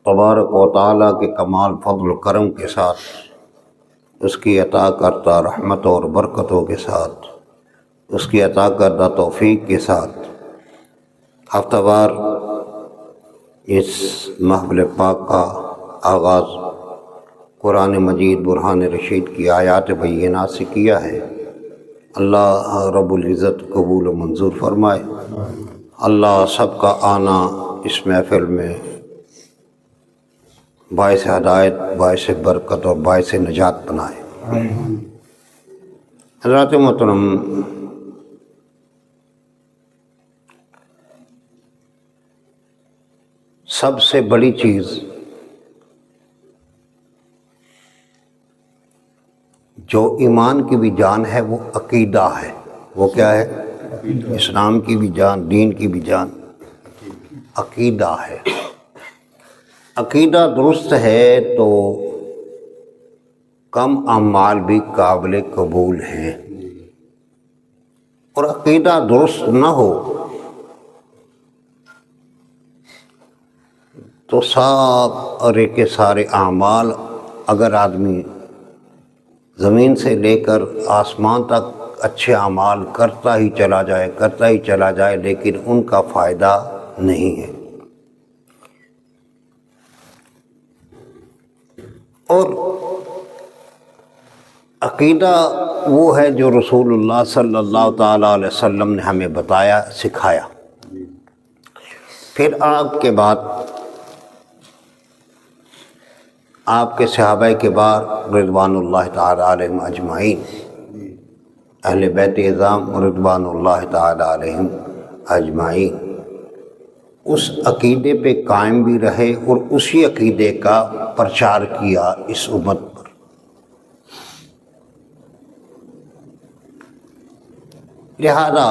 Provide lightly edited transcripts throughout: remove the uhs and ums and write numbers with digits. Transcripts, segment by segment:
تبارک و تعالیٰ کے کمال فضل و کرم کے ساتھ، اس کی عطا کردہ رحمت اور برکتوں کے ساتھ، اس کی عطا کردہ توفیق کے ساتھ ہفتہ وار اس محفل پاک کا آغاز قرآن مجید برہان رشید کی آیات بینات سے کیا ہے۔ اللہ رب العزت قبول و منظور فرمائے۔ اللہ سب کا آنا اس محفل میں باعث ہدایت، باعث برکت اور باعث نجات بنائے۔ حضرات محترم، سب سے بڑی چیز جو ایمان کی بھی جان ہے وہ عقیدہ ہے۔ وہ کیا ہے؟ اسلام کی بھی جان، دین کی بھی جان عقیدہ ہے۔ عقیدہ درست ہے تو کم اعمال بھی قابل قبول ہیں، اور عقیدہ درست نہ ہو تو سارے کے سارے اعمال، اگر آدمی زمین سے لے کر آسمان تک اچھے اعمال کرتا ہی چلا جائے لیکن ان کا فائدہ نہیں ہے۔ اور عقیدہ وہ ہے جو رسول اللہ صلی اللہ تعالیٰ علیہ وسلم نے ہمیں بتایا، سکھایا۔ پھر آپ کے بعد آپ کے صحابہ کبار رضوان اللہ تعالیٰ علیہم اجمعین، اہل بیت اعظام رضوان اللہ تعالیٰ علیہم اجمعین اس عقیدے پہ قائم بھی رہے اور اسی عقیدے کا پرچار کیا اس امت پر۔ لہذا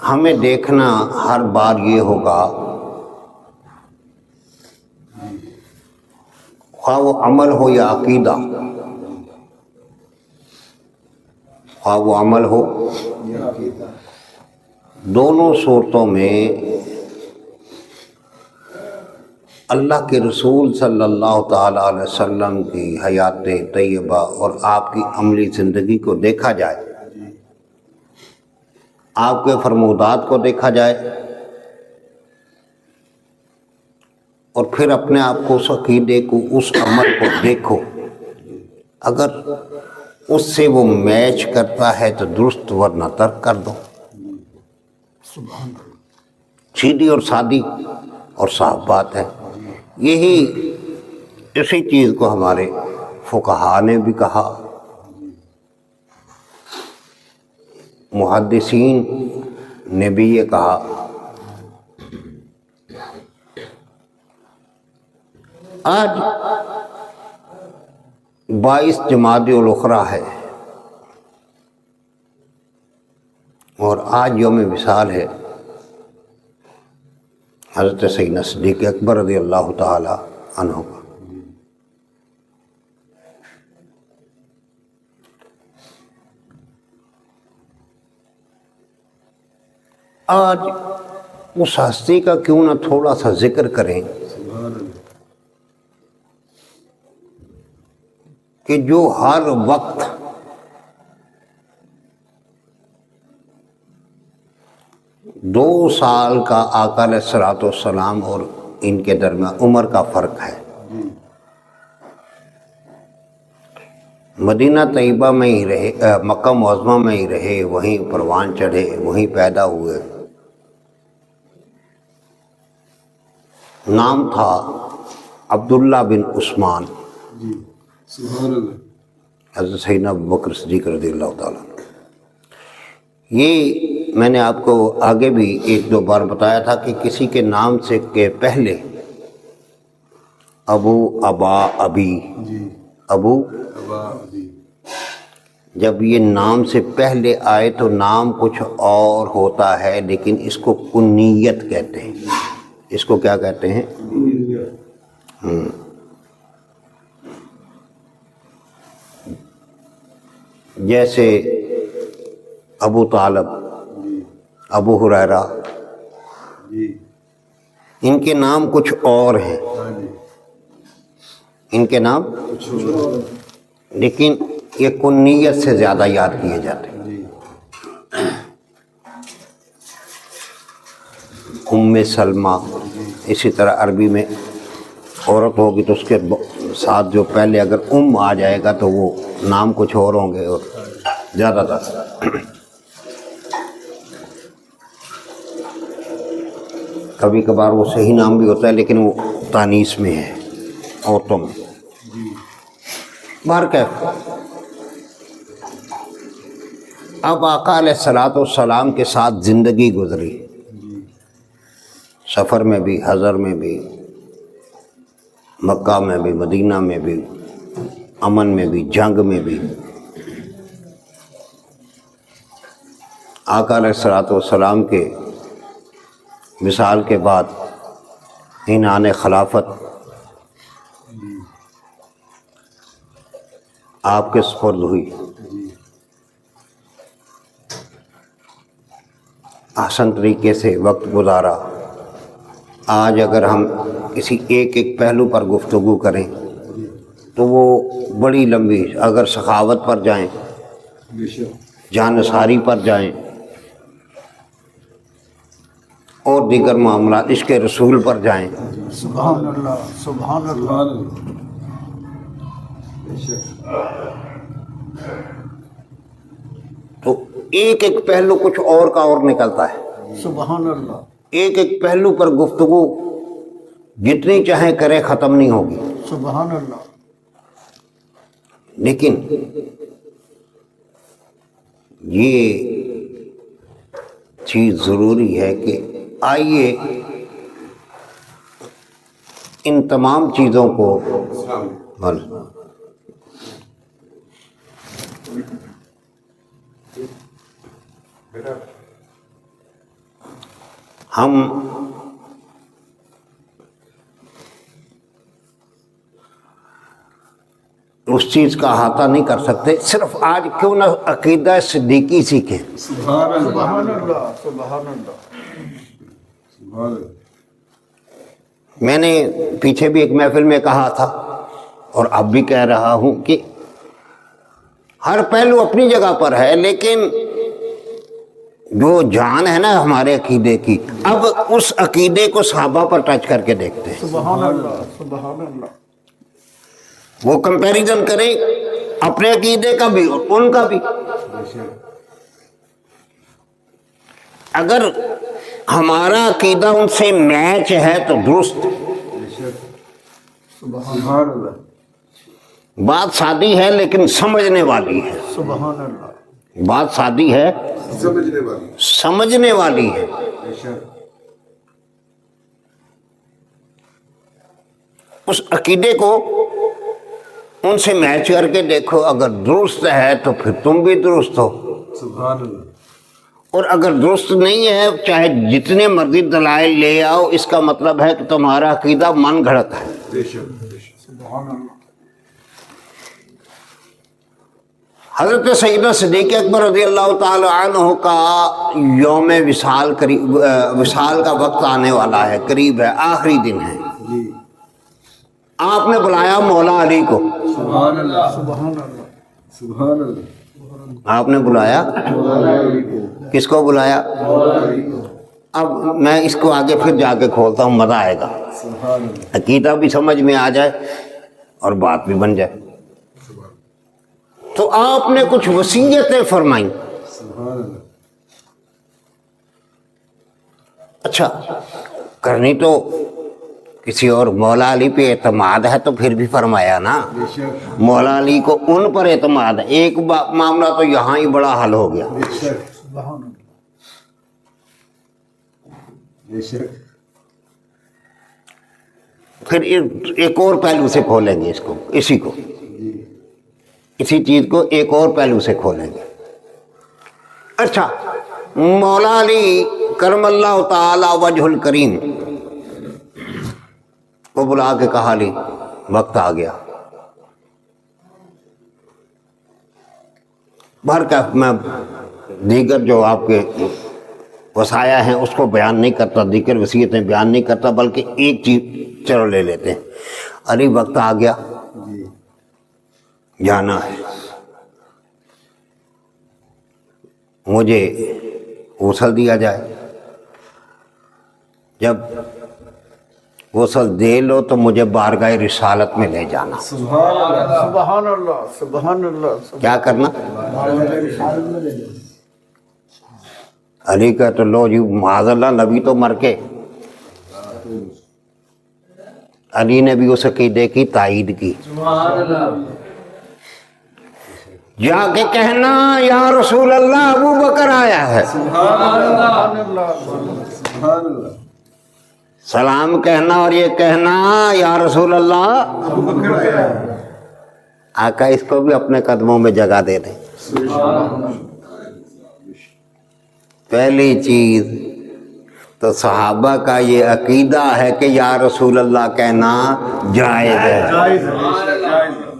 ہمیں دیکھنا ہر بار یہ ہوگا، خواہ وہ عمل ہو یا عقیدہ، خواہ وہ عمل ہو یا عقیدہ، دونوں صورتوں میں اللہ کے رسول صلی اللہ تعالیٰ علیہ وسلم کی حیات طیبہ اور آپ کی عملی زندگی کو دیکھا جائے، آپ کے فرمودات کو دیکھا جائے، اور پھر اپنے آپ کو اس عقیدے کو، اس عمل کو دیکھو۔ اگر اس سے وہ میچ کرتا ہے تو درست، ورنہ ترک کر دو۔ سیدھی اور سادی اور صاف بات ہے۔ اسی چیز کو ہمارے فقہاء نے بھی کہا، محدثین نے بھی یہ کہا۔ آج 22 جمادی الاخری ہے، اور آج یوم وصال ہے حضرت سیدنا صدیق اکبر رضی اللہ تعالی عنہ کا۔ آج اس ہستی کا کیوں نہ تھوڑا سا ذکر کریں کہ جو ہر وقت دو سال کا آقا علیہ الصلوۃ والسلام اور ان کے درمیان عمر کا فرق ہے، مدینہ طیبہ میں ہی رہے، مکہ معظمہ میں ہی رہے، وہیں پروان چڑھے، وہیں پیدا ہوئے۔ نام تھا عبداللہ بن عثمان، حضرت سیدنا ابوبکر صدیق رضی اللہ تعالیٰ عنہ۔ یہ میں نے آپ کو آگے بھی ایک دو بار بتایا تھا کہ کسی کے نام سے کے پہلے ابو، ابا، ابی، ابو، جب یہ نام سے پہلے آئے تو نام کچھ اور ہوتا ہے، لیکن اس کو کنیت کہتے ہیں۔ اس کو کیا کہتے ہیں؟ جیسے ابو طالب، ابو ہریرہ، ان کے نام کچھ اور ہیں، ان کے نام لیکن یہ کنیت سے زیادہ یاد کیے جاتے ہیں۔ ام سلمہ، اسی طرح عربی میں عورت ہوگی تو اس کے ساتھ جو پہلے اگر ام آ جائے گا تو وہ نام کچھ اور ہوں گے، اور زیادہ تر کبھی کبھار وہ صحیح نام بھی ہوتا ہے لیکن وہ تانیث میں ہے عورتوں میں۔ بہرکیف اب آقا علیہ الصلوۃ والسلام کے ساتھ زندگی گزری، سفر میں بھی، حضر میں بھی، مکہ میں بھی، مدینہ میں بھی، امن میں بھی، جنگ میں بھی۔ آقا علیہ الصلوۃ والسلام کے وصال کے بعد عنان خلافت آپ کے سپرد ہوئی۔ احسن طریقے سے وقت گزارا۔ آج اگر ہم کسی ایک پہلو پر گفتگو کریں تو وہ بڑی لمبی، اگر سخاوت پر جائیں، جانثاری پر جائیں اور دیگر معاملات، عشق رسول پر جائیں، سبحان اللہ، سبحان اللہ، تو ایک پہلو کچھ اور کا اور نکلتا ہے۔ سبحان اللہ، ایک پہلو پر گفتگو جتنی چاہیں کرے ختم نہیں ہوگی، سبحان اللہ، لیکن یہ چیز ضروری ہے کہ آئیے ان تمام چیزوں کو ہم اس چیز کا احاطہ نہیں کر سکتے، صرف آج کیوں نہ عقیدہ صدیقی سیکھیں۔ سبحان اللہ، سبحان اللہ، میں نے پیچھے بھی ایک محفل میں کہا تھا اور اب بھی کہہ رہا ہوں کہ ہر پہلو اپنی جگہ پر ہے، لیکن جو جان ہے نا ہمارے عقیدے کی، اب اس عقیدے کو صحابہ پر ٹچ کر کے دیکھتے ہیں، سبحان اللہ، سبحان اللہ، وہ کمپیریزن کریں اپنے عقیدے کا بھی اور ان کا بھی۔ اگر ہمارا عقیدہ ان سے میچ ہے تو درست، سبحان اللہ، بات سادی ہے لیکن سمجھنے والی ہے، سبحان اللہ، بات سادی ہے سمجھنے والی ہے۔ اس عقیدے کو ان سے میچ کر کے دیکھو، اگر درست ہے تو پھر تم بھی درست ہو، سبحان اللہ، اور اگر درست نہیں ہے چاہے جتنے مرضی دلائل لے آؤ، اس کا مطلب ہے کہ تمہارا عقیدہ من گھڑت ہے۔ سبحان اللہ، حضرت سیدنا صدیق اکبر رضی اللہ تعالی عنہ کا یوم وصال قریب، وصال کا وقت آنے والا ہے، قریب ہے، آخری دن ہے۔ آپ نے بلایا مولا علی کو، سبحان اللہ، سبحان اللہ، سبحان اللہ، آپ نے بلایا، کس کو بلایا؟ اب میں اس کو آگے پھر جا کے کھولتا ہوں، مزہ آئے گا، عقیدہ بھی سمجھ میں آ جائے اور بات بھی بن جائے۔ تو آپ نے کچھ وصیتیں فرمائیں، اچھا کرنی تو کسی اور، مولا علی پہ اعتماد ہے تو پھر بھی فرمایا نا، مولا علی کو ان پر اعتماد ہے، ایک معاملہ تو یہاں ہی بڑا حل ہو گیا۔ سبحان اللہ، پھر ایک اور پہلو سے کھولیں گے اس کو، اسی چیز کو ایک اور پہلو سے کھولیں گے۔ اچھا، مولا علی کرم اللہ تعالی وجہ الکریم کو بلا کے کہا، علی وقت آ گیا۔ بہرکیف میں دیگر جو آپ کے وصایا ہیں اس کو بیان نہیں کرتا، ذکر وصیتیں بیان نہیں کرتا، بلکہ ایک چیز چلو لے لیتے ہیں، علی وقت آ گیا جانا ہے، مجھے غسل دیا جائے، جب غسل دے لو تو مجھے بارگاہ رسالت میں لے جانا۔ سبحان اللہ سبحان اللہ سبحان اللہ کیا کرنا؟ علی کا تو لو جی معاذ اللہ، نبی تو مر کے، علی نے بھی اس عقیدے کی تائید کی، جا کے کہنا یا رسول اللہ ابو بکر آیا ہے، سبحان اللہ سبحان اللہ سلام کہنا اور یہ کہنا یا رسول اللہ، ابو بکر آیا ہے۔ آقا اس کو بھی اپنے قدموں میں جگہ دے دیں۔ پہلی چیز تو صحابہ کا یہ عقیدہ ہے کہ یا رسول اللہ کہنا جائز ہے۔ جائز ہے، جائز ہے۔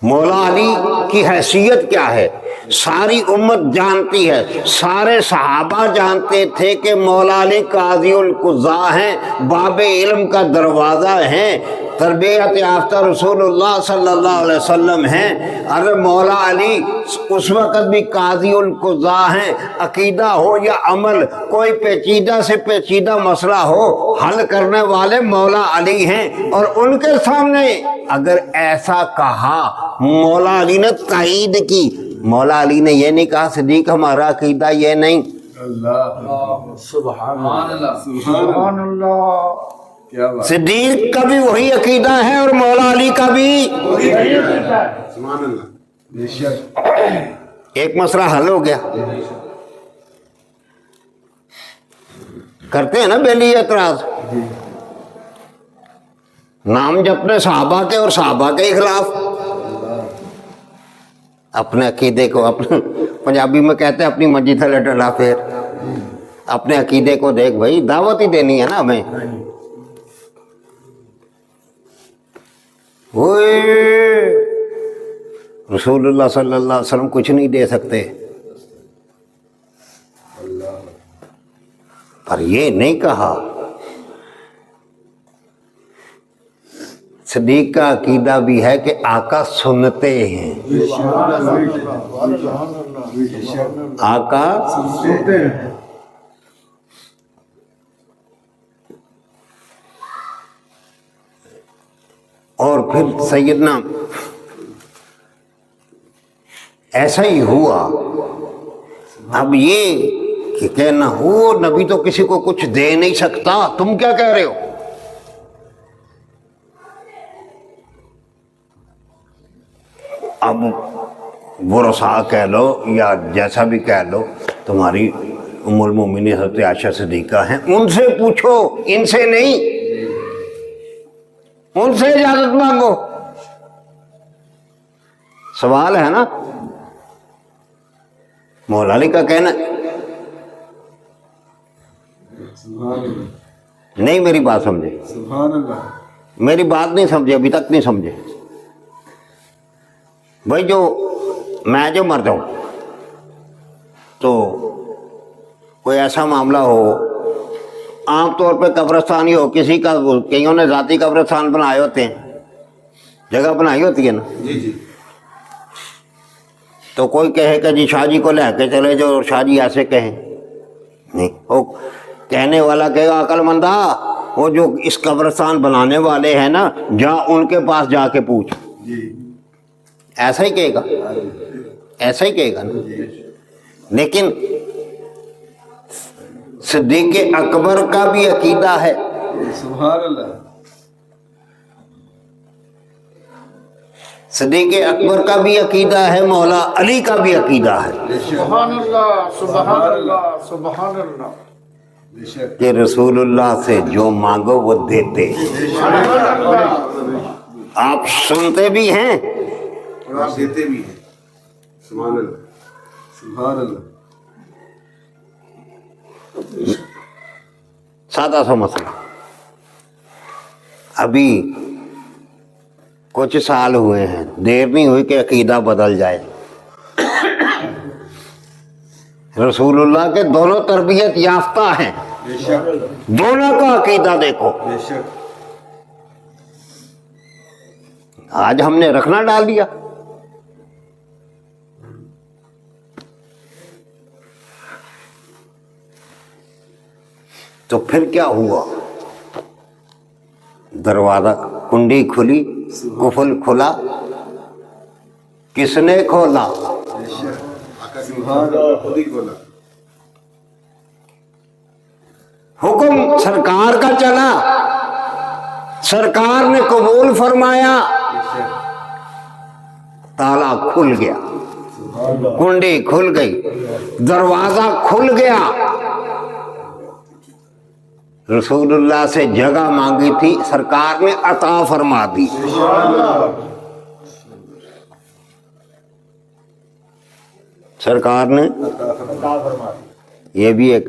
مولا علی کی حیثیت کیا ہے؟ ساری امت جانتی ہے، سارے صحابہ جانتے تھے کہ مولا علی قاضی القضاء ہیں، باب علم کا دروازہ ہیں، تربیت یافتہ رسول اللہ صلی اللہ علیہ وسلم ہیں۔ ارے مولا علی اس وقت بھی قاضی القضاء ہیں، عقیدہ ہو یا عمل، کوئی پیچیدہ سے پیچیدہ مسئلہ ہو حل کرنے والے مولا علی ہیں، اور ان کے سامنے اگر ایسا کہا، مولا علی نے تائید کی۔ مولا علی نے یہ نہیں کہا صدیق ہمارا عقیدہ یہ نہیں، اللہ سبحان اللہ سبحان سبحان اللہ کیا بات صدیق کا بھی وہی عقیدہ ہے اور مولا علی کا بھی۔ سبحان اللہ بے شک ایک مسئلہ حل ہو گیا۔ کرتے ہیں نا بیلی اعتراض، نام جپنے صحابہ کے اور صحابہ کے خلاف، اپنے عقیدے کو، اپنے پنجابی میں کہتے ہیں اپنی منجی تھلے ڈلا پھیر، اپنے عقیدے کو دیکھ بھائی، دعوت ہی دینی ہے نا ہمیں۔ رسول اللہ صلی اللہ علیہ وسلم کچھ نہیں دے سکتے، پر یہ نہیں کہا۔ صدیق کا عقیدہ بھی ہے کہ آقا سنتے ہیں، آقا سنتے ہیں۔ اور پھر سیدنا ایسا ہی ہوا۔ اب یہ کہ کہنا ہو نبی تو کسی کو کچھ دے نہیں سکتا، تم کیا کہہ رہے ہو؟ اب ورثاء کہہ لو یا جیسا بھی کہہ لو، تمہاری ام المومنین حضرت عائشہ صدیقہ ہیں، ان سے پوچھو، ان سے نہیں، ان سے اجازت مانگو۔ سوال ہے نا، مولا علی کا کہنا سبحان اللہ نہیں، میری بات سمجھے، سبحان اللہ میری بات نہیں سمجھے، ابھی تک نہیں سمجھے بھائی۔ میں جو مر جاؤں تو کوئی ایسا معاملہ ہو، عام طور پہ قبرستان ہی ہو، کسی کا، کئیوں نے ذاتی قبرستان بنائے ہوتے ہیں، جگہ بنائی ہوتی ہے نا، جی جی تو کوئی کہے کہ جی شاہ جی کو لے کے چلے جو، اور شاہ جی ایسے کہیں نہیں، وہ کہنے والا کہے گا عقل مندہ، وہ جو اس قبرستان بنانے والے ہیں نا، جا ان کے پاس جا کے پوچھ، جی ایسا ہی کہے گا، ایسا ہی کہے گا نا۔ لیکن صدیق اکبر کا بھی عقیدہ ہے، سبحان اللہ صدیق اکبر کا بھی عقیدہ ہے، مولا علی کا بھی عقیدہ ہے سبحان اللہ سبحان اللہ سبحان اللہ بے شک کہ رسول اللہ سے جو مانگو وہ دیتے۔ آپ سنتے بھی ہیں اور آپ دیتے بھی ہیں۔ سبحان اللہ سبحان اللہ سادہ سا مسئلہ، ابھی کچھ سال ہوئے ہیں، دیر نہیں ہوئی کہ عقیدہ بدل جائے۔ رسول اللہ کے دونوں تربیت یافتہ ہیں، بے شک دونوں کا عقیدہ دیکھو۔ بے شک آج ہم نے رکھنا ڈال دیا۔ تو پھر کیا ہوا؟ دروازہ کنڈی کھلی، قفل کھلا، کس نے کھولا؟ بے شک سبحان اللہ، خود ہی کھولا۔ حکم سرکار کا چلا، سرکار نے قبول فرمایا، بے شک تالا کھل گیا، سبحان اللہ، کنڈی کھل گئی، دروازہ کھل گیا۔ رسول اللہ سے جگہ مانگی تھی، سرکار نے عطا فرما دی۔ سرکار نے یہ بھی ایک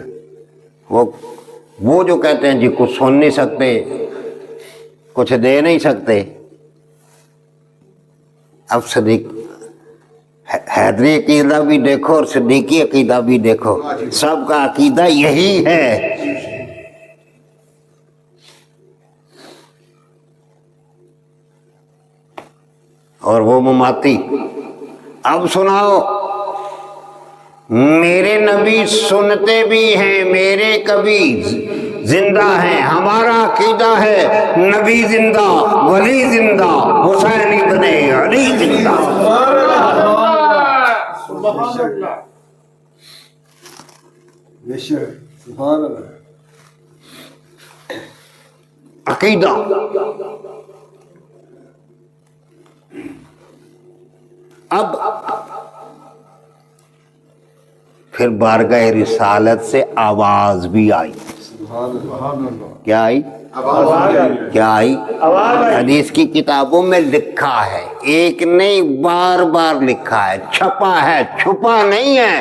وہ جو کہتے ہیں جی کچھ سن نہیں سکتے، کچھ دے نہیں سکتے، اب صدیق حیدری عقیدہ بھی دیکھو اور صدیقی عقیدہ بھی دیکھو، سب کا عقیدہ یہی ہے۔ اور وہ مماتی، اب سناؤ، میرے نبی سنتے بھی ہیں، میرے کبھی زندہ ہیں، ہمارا عقیدہ ہے نبی زندہ، ولی زندہ، حسین ابن علی زندہ۔ سبحان اللہ۔ بے شک سبحان اللہ، عقیدہ۔ اب پھر بارگاہ رسالت سے آواز بھی آئی۔ سبحان اللہ، کیا آئی؟ کیا آئی؟ حدیث کی کتابوں میں لکھا ہے، ایک نہیں بار بار لکھا ہے، چھپا ہے، چھپا نہیں ہے۔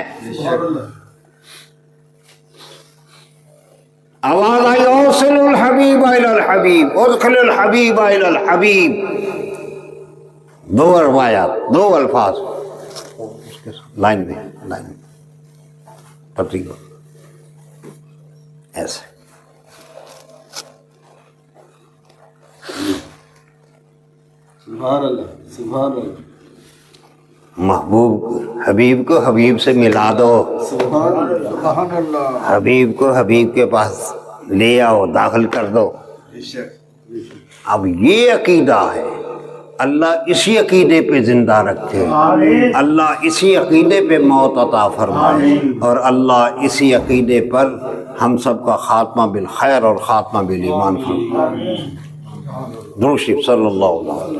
آواز آئی، اوصل الحبیب الی الحبیب، ادخل الحبیب الی الحبیب۔ دو روایات، دو الفاظ لائن میں ترتیب ایسے۔ سبحان اللہ، سبحان اللہ، محبوب حبیب کو حبیب سے ملا دو، سبحان اللہ، سبحان اللہ۔ حبیب کو حبیب کے پاس لے آؤ، داخل کر دو۔ بے شک بے شک، اب یہ عقیدہ ہے، اللہ اسی عقیدے پہ زندہ رکھے، اللہ اسی عقیدے پہ موت عطا فرمائے، اور اللہ اسی عقیدے پر ہم سب کا خاتمہ بالخیر اور خاتمہ بالایمان فرمائے۔ درود شریف صلی اللہ علیہ وسلم۔